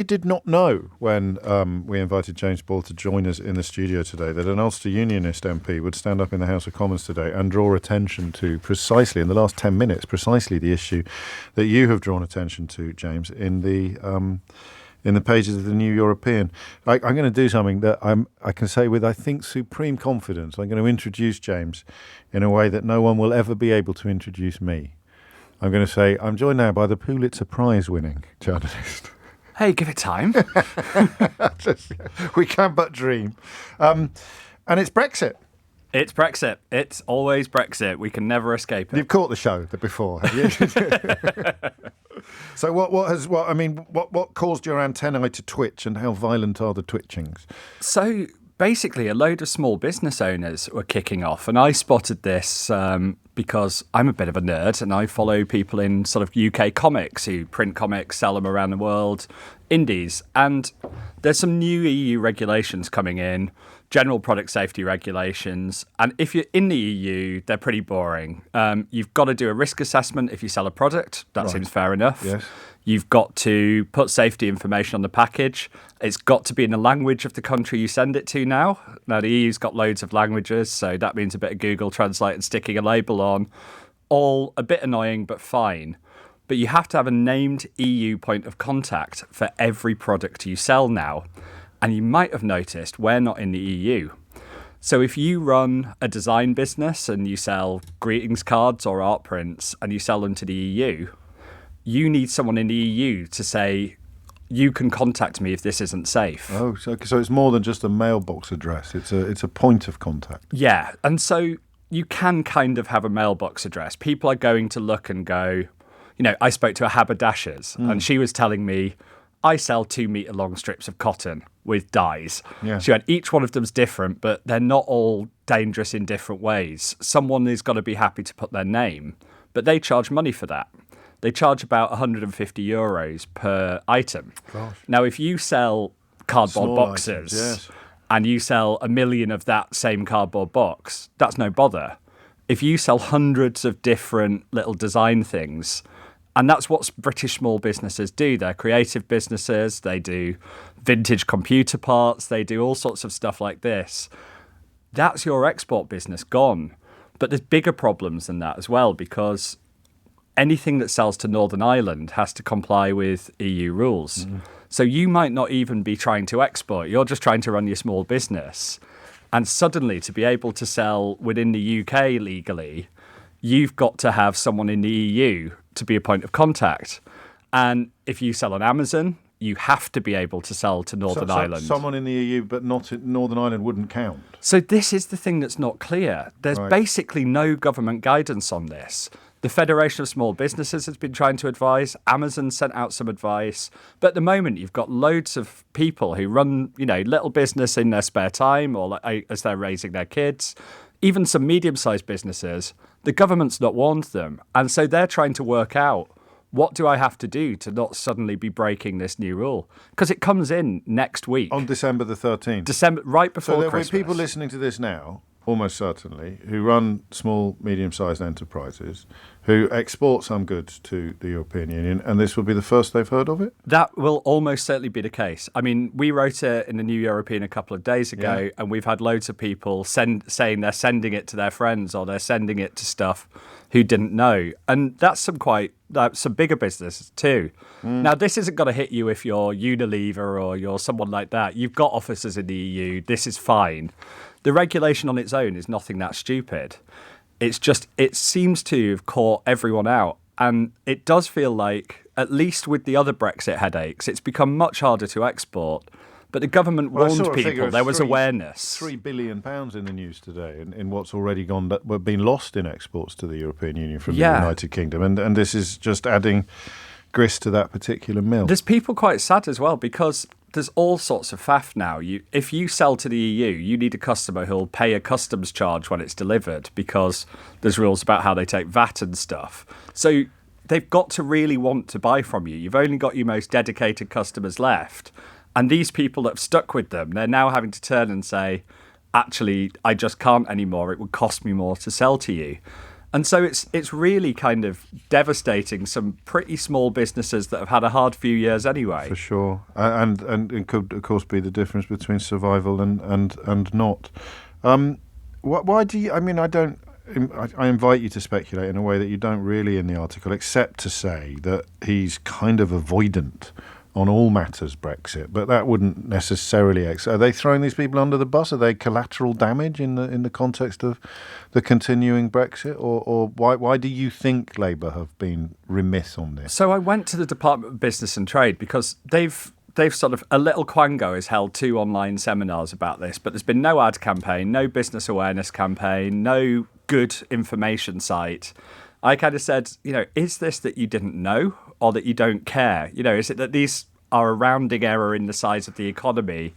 I did not know when we invited James Ball to join us in the studio today that an Ulster Unionist MP would stand up in the House of Commons today and draw attention to precisely, in the last 10 minutes, precisely the issue that you have drawn attention to, James, in the pages of the New European. I'm going to do something that I can say with, I think, supreme confidence. I'm going to introduce James in a way that no one will ever be able to introduce me. I'm going to say, I'm joined now by the Pulitzer Prize-winning journalist. Hey, give it time. We can but dream. And it's Brexit. It's Brexit. It's always Brexit. We can never escape it. You've caught the show before, have you? So what caused your antennae to twitch, and how violent are the twitchings? So basically, a load of small business owners were kicking off, and I spotted this because I'm a bit of a nerd, and I follow people in sort of UK comics who print comics, sell them around the world, indies, and there's some new EU regulations coming in, general product safety regulations, and if you're in the EU, they're pretty boring. You've got to do a risk assessment if you sell a product. That seems fair enough. Yes. You've got to put safety information on the package. It's got to be in the language of the country you send it to now. Now, the EU's got loads of languages, so that means a bit of Google Translate and sticking a label on. All a bit annoying, but fine. But you have to have a named EU point of contact for every product you sell now. And you might have noticed we're not in the EU. So if you run a design business and you sell greetings cards or art prints and you sell them to the EU, you need someone in the EU to say, you can contact me if this isn't safe. Oh, so it's more than just a mailbox address. It's a point of contact. Yeah, and so you can kind of have a mailbox address. People are going to look and go, I spoke to a haberdasher's and she was telling me, I sell 2-metre long strips of cotton with dyes. Yeah. She went, each one of them's different, but they're not all dangerous in different ways. Someone is got to be happy to put their name, but they charge money for that. They charge about €150 per item. Gosh. Now, if you sell cardboard Small boxes items, yes. and you sell 1 million of that same cardboard box, that's no bother. If you sell hundreds of different little design things, and that's what British small businesses do. They're creative businesses. They do vintage computer parts. They do all sorts of stuff like this. That's your export business gone. But there's bigger problems than that as well, because anything that sells to Northern Ireland has to comply with EU rules. So you might not even be trying to export. You're just trying to run your small business. And suddenly, to be able to sell within the UK legally, you've got to have someone in the EU to be a point of contact. And if you sell on Amazon, you have to be able to sell to Northern Ireland. Someone in the EU, but not in Northern Ireland, wouldn't count. So this is the thing that's not clear. There's basically no government guidance on this. The Federation of Small Businesses has been trying to advise. Amazon sent out some advice. But at the moment, you've got loads of people who run, little business in their spare time or as they're raising their kids. Even some medium-sized businesses, the government's not warned them. And so they're trying to work out, what do I have to do to not suddenly be breaking this new rule? Because it comes in next week. On December the 13th. December, right before Christmas. So there will be people listening to this now, almost certainly, who run small, medium-sized enterprises, who export some goods to the European Union, and this will be the first they've heard of it? That will almost certainly be the case. I mean, we wrote it in the New European a couple of days ago, and we've had loads of people saying they're sending it to their friends or they're sending it to stuff who didn't know. And that's some bigger businesses too. Now, this isn't going to hit you if you're Unilever or you're someone like that. You've got offices in the EU. This is fine. The regulation on its own is nothing that stupid. It's just, it seems to have caught everyone out. And it does feel like, at least with the other Brexit headaches, it's become much harder to export. But the government warned people, there was awareness. £3 billion in the news today in what's already been lost in exports to the European Union from the United Kingdom. And this is just adding grist to that particular mill. There's people quite sad as well, because there's all sorts of faff now. If you sell to the EU, you need a customer who'll pay a customs charge when it's delivered, because there's rules about how they take VAT and stuff. So they've got to really want to buy from you. You've only got your most dedicated customers left. And these people that have stuck with them, they're now having to turn and say, actually, I just can't anymore. It would cost me more to sell to you. And so it's really kind of devastating some pretty small businesses that have had a hard few years anyway. For sure, and it could of course be the difference between survival and not. Why do you? I mean, I invite you to speculate in a way that you don't really in the article, except to say that he's kind of avoidant on all matters Brexit, but that wouldn't necessarily. Are they throwing these people under the bus? Are they collateral damage in the context of the continuing Brexit, or why do you think Labour have been remiss on this? So I went to the Department of Business and Trade because they've sort of, a little Quango has held 2 online seminars about this, but there's been no ad campaign, no business awareness campaign, no good information site. I kind of said, is this that you didn't know or that you don't care? Is it that these are a rounding error in the size of the economy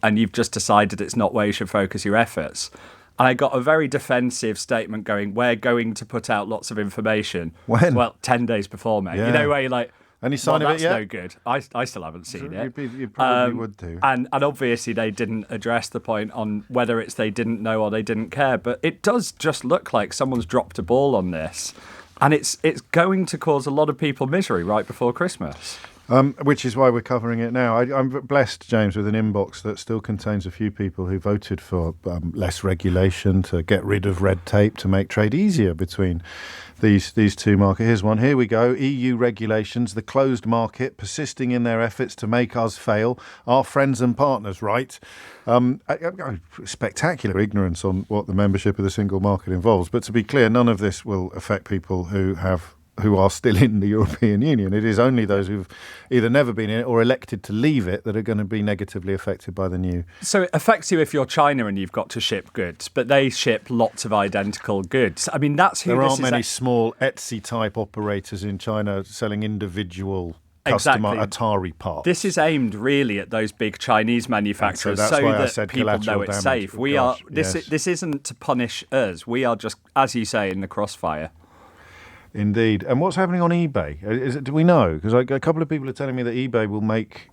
and you've just decided it's not where you should focus your efforts? And I got a very defensive statement going, we're going to put out lots of information. When? Well, 10 days before, mate. Yeah. Where you're like, any sign of it yet? That's no good. I still haven't seen it. You probably would do. And obviously they didn't address the point on whether it's they didn't know or they didn't care. But it does just look like someone's dropped a ball on this. And it's going to cause a lot of people misery right before Christmas. Which is why we're covering it now. I'm blessed, James, with an inbox that still contains a few people who voted for less regulation, to get rid of red tape, to make trade easier between these two markets. Here's one. Here we go. EU regulations, the closed market, persisting in their efforts to make us fail. Our friends and partners, right? Spectacular ignorance on what the membership of the single market involves. But to be clear, none of this will affect people who are still in the European Union. It is only those who've either never been in it or elected to leave it that are going to be negatively affected by the new. So it affects you if you're China and you've got to ship goods, but they ship lots of identical goods. I mean, that's who there this aren't is. Many small Etsy-type operators in China selling individual customer Atari parts. This is aimed really at those big Chinese manufacturers, so that people know it's damage. safe. This isn't to punish us. We are just, as you say, in the crossfire. Indeed. And what's happening on eBay? Do we know? Because a couple of people are telling me that eBay will make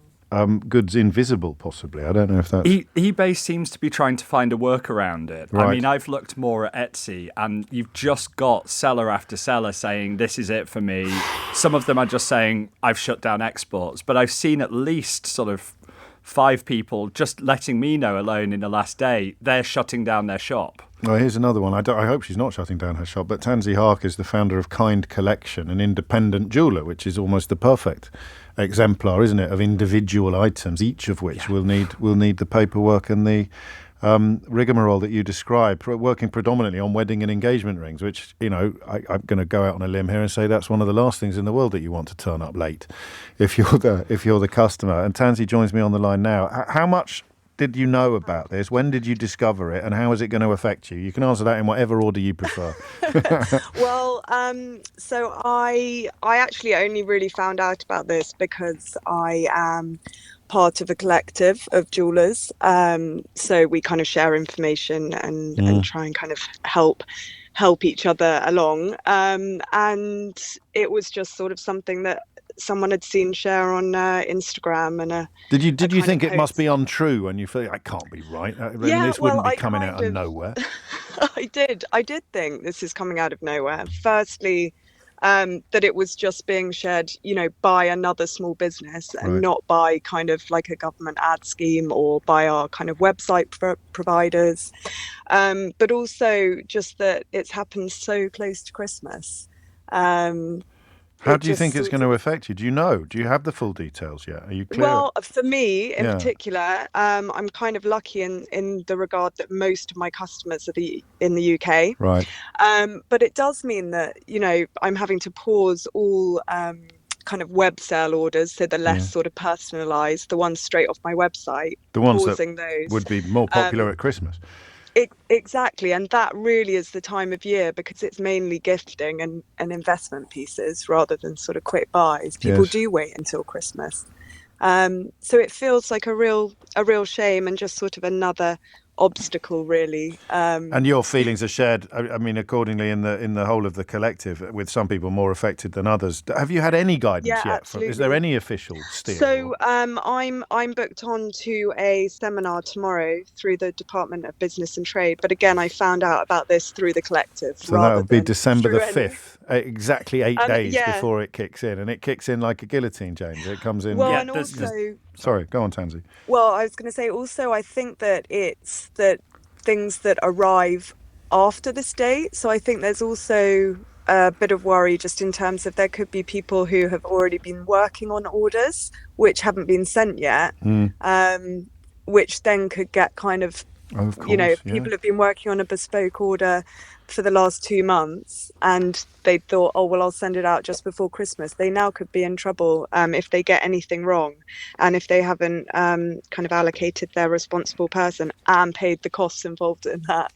goods invisible, possibly. I don't know if that's... eBay seems to be trying to find a workaround it. Right. I mean, I've looked more at Etsy, and you've just got seller after seller saying, this is it for me. Some of them are just saying, I've shut down exports. But I've seen at least sort of 5 people just letting me know alone in the last day, they're shutting down their shop. Well, here's another one. I hope she's not shutting down her shop, but Tansy Hark is the founder of Kind Collection, an independent jeweller, which is almost the perfect exemplar, isn't it, of individual items, each of which will need the paperwork and the rigmarole that you described, working predominantly on wedding and engagement rings, which, I'm going to go out on a limb here and say that's one of the last things in the world that you want to turn up late if you're the customer. And Tansy joins me on the line now. How much did you know about this? When did you discover it, and how is it going to affect you? You can answer that in whatever order you prefer. Well, so I actually only really found out about this because I am part of a collective of jewellers. So we kind of share information and try and kind of help each other along. And it was just sort of something that someone had seen share on Instagram, and did you think it must be untrue, and you feel it can't be right? This wouldn't be coming out of nowhere. I did think this is coming out of nowhere. Firstly, that it was just being shared, by another small business and not by kind of like a government ad scheme or by our kind of website providers, but also just that it's happened so close to Christmas. How do you think it's going to affect you? Do you know? Do you have the full details yet? Are you clear? Well, for me in particular, I'm kind of lucky in the regard that most of my customers are in the UK. Right. But it does mean that, I'm having to pause all kind of web sale orders, so the less sort of personalised, the ones straight off my website. The ones pausing that those. would be more popular at Christmas. Exactly, and that really is the time of year because it's mainly gifting and investment pieces rather than sort of quick buys. People do wait until Christmas, so it feels like a real shame and just sort of another obstacle, really. And your feelings are shared, I mean, accordingly in the whole of the collective, with some people more affected than others. Have you had any guidance Yeah, yet? Is there absolutely. any official steer? So I'm booked on to a seminar tomorrow through the Department of Business and Trade. But again, I found out about this through the collective So that rather would be than December the through any. 5th, exactly 8 days Yeah. before it kicks in. And it kicks in like a guillotine, James. It comes in. Well, Yeah, and there's also, Sorry, go on, Tansy. well, I was going to say also, I think that it's that things that arrive after this date. So I think there's also a bit of worry just in terms of there could be people who have already been working on orders which haven't been sent yet, which then could get kind of, Oh, of you know, course, if yeah. people have been working on a bespoke order for the last 2 months and they thought, oh, well, I'll send it out just before Christmas, they now could be in trouble if they get anything wrong and if they haven't kind of allocated their responsible person and paid the costs involved in that.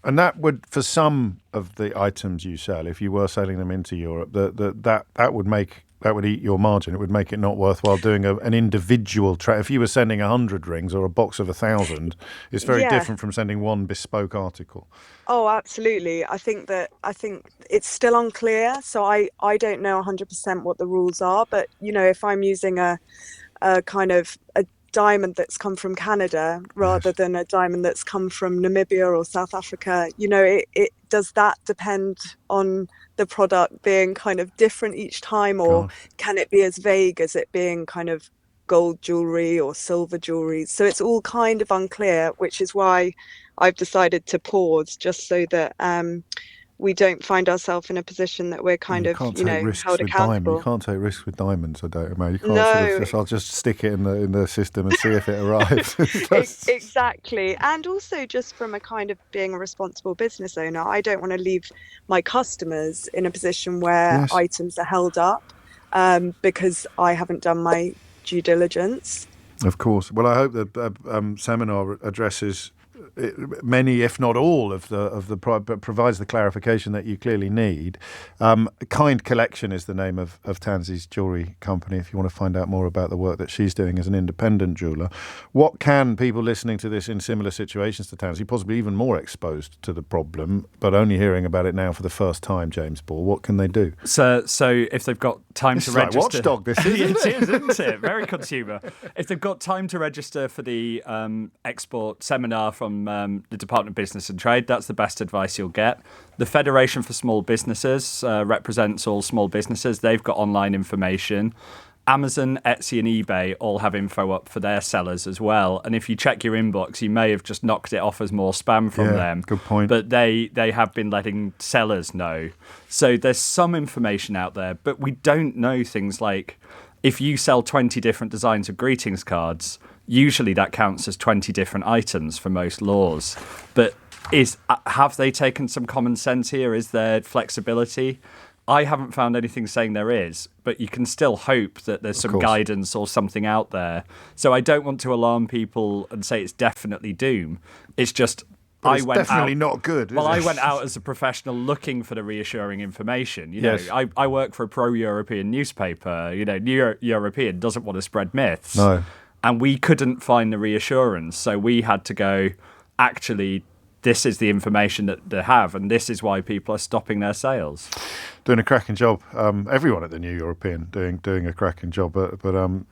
And that would, for some of the items you sell, if you were selling them into Europe, that would eat your margin. It would make it not worthwhile doing an individual If you were sending 100 rings or a box of 1,000, it's very Yeah. different from sending one bespoke article. Oh, absolutely. I think it's still unclear. So I don't know 100% what the rules are. But, you know, if I'm using a kind of a diamond that's come from Canada rather Yes. than a diamond that's come from Namibia or South Africa, you know, it does that depend on the product being kind of different each time, or Gosh. can it be as vague as it being kind of gold jewelry or silver jewelry? So it's all kind of unclear, which is why I've decided to pause, just so that we don't find ourselves in a position that we're kind You of, can't you take know, risks held with diamonds. You accountable. can't take risks with diamonds. I don't know. You can't No, I'll just stick it in the system and see if it arrives. exactly. And also just from a kind of being a responsible business owner, I don't want to leave my customers in a position where Yes. items are held up because I haven't done my due diligence. Of course. Well, I hope the seminar addresses many, if not all, but provides the clarification that you clearly need. Kind Collection is the name of Tansy's jewellery company, if you want to find out more about the work that she's doing as an independent jeweller. What can people listening to this in similar situations to Tansy, possibly even more exposed to the problem, but only hearing about it now for the first time, James Ball, what can they do? So if they've got time This to is like register, Watchdog, this is, it is, isn't it? Very consumer. If they've got time to register for the export seminar from the Department of Business and Trade, that's the best advice you'll get. The Federation for Small Businesses represents all small businesses. They've got online information. Amazon, Etsy and eBay all have info up for their sellers as well. And if you check your inbox, you may have just knocked it off as more spam from them. Good point. But they have been letting sellers know. So there's some information out there, but we don't know things like if you sell 20 different designs of greetings cards, usually that counts as 20 different items for most laws. But have they taken some common sense here? Is there flexibility? I haven't found anything saying there is, but you can still hope that there's some guidance or something out there. So I don't want to alarm people and say it's definitely doom. It's just It's definitely not good. Well, I went out as a professional looking for the reassuring information. You know, I work for a pro-European newspaper. You know, New European doesn't want to spread myths. No. And we couldn't find the reassurance. So we had to go, actually, this is the information that they have, and this is why people are stopping their sales. Doing a cracking job. Everyone at the New European doing a cracking job. But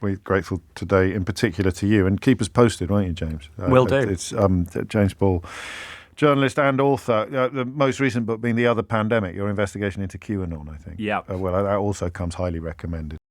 we're grateful today, in particular, to you. And keep us posted, won't you, James? Will do. It's James Ball, journalist and author. The most recent book being The Other Pandemic, your investigation into QAnon, I think. Yeah. Well, that also comes highly recommended.